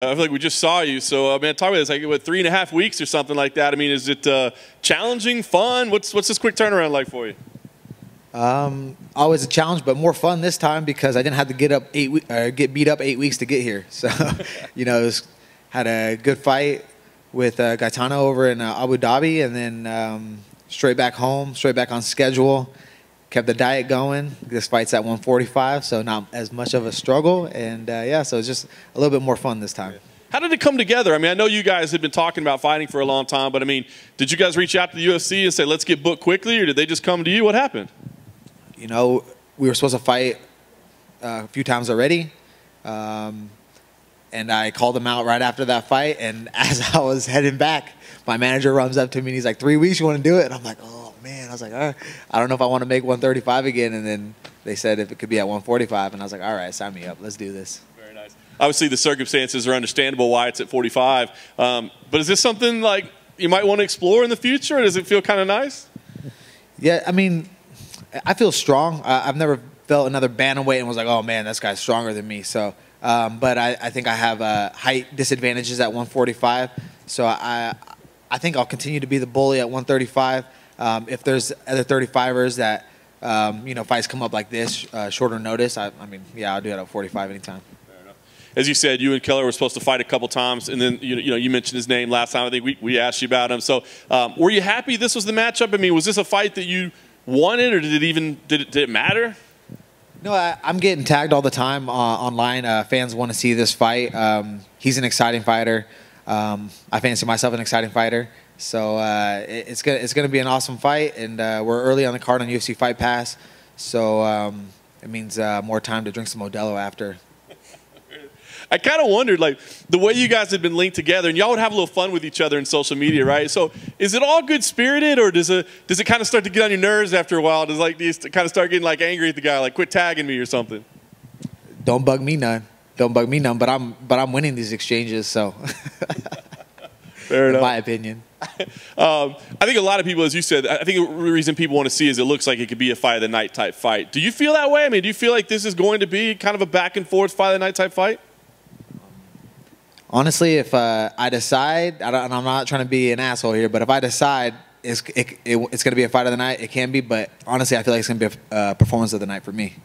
I feel like we just saw you. So, man, talk about this. Like, what, 3.5 weeks or something like that? I mean, is it challenging, fun? What's this quick turnaround like for you? Always a challenge, but more fun this time because I didn't have to get beat up 8 weeks to get here. So, you know, had a good fight with Gaetano over in Abu Dhabi, and then straight back home, straight back on schedule. Kept the diet going. This fight's at 145, so not as much of a struggle. And, yeah, so it's just a little bit more fun this time. How did it come together? I mean, I know you guys had been talking about fighting for a long time, but, I mean, did you guys reach out to the UFC and say, let's get booked quickly, or did they just come to you? What happened? You know, we were supposed to fight a few times already, and I called them out right after that fight. And as I was heading back, my manager runs up to me and he's like, 3 weeks, you want to do it? And I'm like, oh, man. I was like, I don't know if I want to make 135 again. And then they said if it could be at 145. And I was like, all right, sign me up. Let's do this. Very nice. Obviously, the circumstances are understandable why it's at 45. But is this something like you might want to explore in the future? Or does it feel kind of nice? Yeah, I mean, I feel strong. I've never felt another bantamweight and was like, oh, man, this guy's stronger than me. So, but I think I have height disadvantages at 145. So I think I'll continue to be the bully at 135. If there's other 35ers that, you know, fights come up like this, shorter notice, I mean, yeah, I'll do it at 45 anytime. Fair enough. As you said, you and Kelleher were supposed to fight a couple times, and then you mentioned his name last time. I think we asked you about him. So were you happy this was the matchup? I mean, was this a fight that you wanted, or did it matter? No, I'm getting tagged all the time online. Fans want to see this fight. He's an exciting fighter. I fancy myself an exciting fighter. So it's gonna be an awesome fight, and we're early on the card on UFC Fight Pass. So it means more time to drink some Modelo after. I kind of wondered, like, the way you guys had been linked together, and y'all would have a little fun with each other in social media, right? So is it all good-spirited, or does it kind of start to get on your nerves after a while? Do you kind of start getting, like, angry at the guy, like, quit tagging me or something? Don't bug me none. Don't bug me none, but I'm winning these exchanges, so fair enough. In my opinion. I think a lot of people, as you said, I think the reason people want to see is it looks like it could be a fight of the night type fight. Do you feel that way? I mean, do you feel like this is going to be kind of a back-and-forth fight of the night type fight? Honestly, if I decide, and I'm not trying to be an asshole here, but if I decide it's going to be a fight of the night, it can be. But honestly, I feel like it's going to be a performance of the night for me.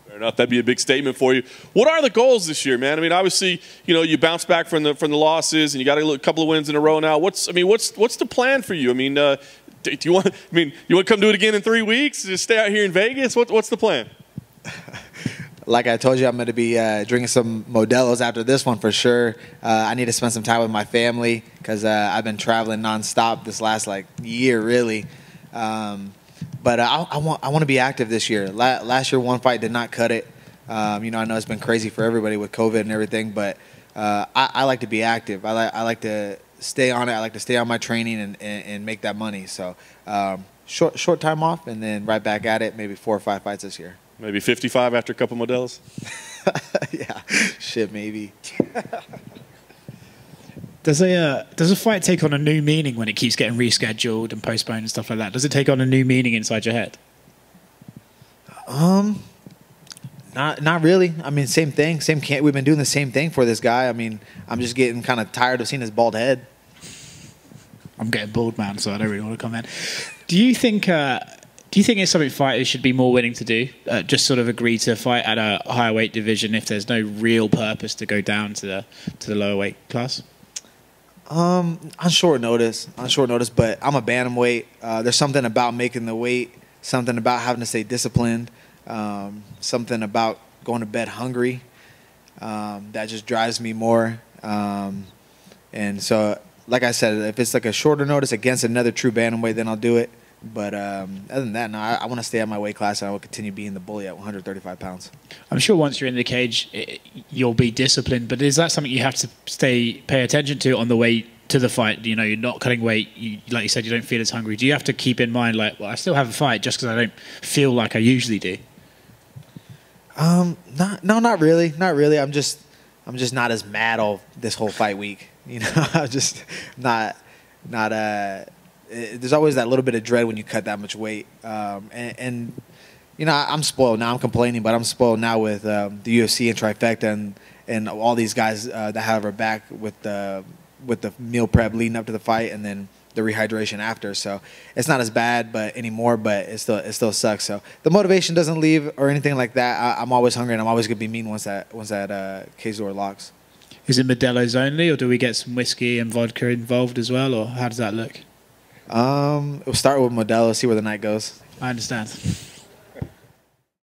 Fair enough. That'd be a big statement for you. What are the goals this year, man? I mean, obviously, you bounce back from the losses, and you got a couple of wins in a row now. What's the plan for you? I mean, do you want to come do it again in 3 weeks? Just stay out here in Vegas? What's the plan? Like I told you, I'm going to be drinking some Modelos after this one for sure. I need to spend some time with my family because I've been traveling nonstop this last year, really. But I want to be active this year. Last year, one fight did not cut it. I know it's been crazy for everybody with COVID and everything, but I like to be active. I like to stay on it. I like to stay on my training and make that money. So short time off and then right back at it. Maybe 4 or 5 fights this year. Maybe 55 after a couple Modelos? Yeah, shit, maybe. Does a fight take on a new meaning when it keeps getting rescheduled and postponed and stuff like that? Does it take on a new meaning inside your head? Not really. I mean, same thing. We've been doing the same thing for this guy. I mean, I'm just getting kind of tired of seeing his bald head. I'm getting bald, man, so I don't really want to comment. Do you think it's something fighters should be more willing to do? Just sort of agree to fight at a higher weight division if there's no real purpose to go down to the lower weight class? On short notice, but I'm a bantamweight. There's something about making the weight, something about having to stay disciplined, something about going to bed hungry that just drives me more. And so, like I said, if it's like a shorter notice against another true bantamweight, then I'll do it. But other than that, no, I want to stay at my weight class, and I will continue being the bully at 135 pounds. I'm sure once you're in the cage, you'll be disciplined. But is that something you have to pay attention to on the way to the fight? You're not cutting weight. Like you said, you don't feel as hungry. Do you have to keep in mind, I still have a fight just because I don't feel like I usually do? No, not really. Not really. I'm just not as mad all this whole fight week. I'm just not. There's always that little bit of dread when you cut that much weight. I'm spoiled now. I'm complaining, but I'm spoiled now with the UFC and Trifecta and all these guys that have our back with the meal prep leading up to the fight, and then the rehydration after. So it's not as bad anymore, but it still sucks. So the motivation doesn't leave or anything like that. I'm always hungry, and I'm always gonna be mean once that cage door locks. Is it Modelo's only, or do we get some whiskey and vodka involved as well, or how does that look? We'll start with Modelo, see where the night goes. I understand.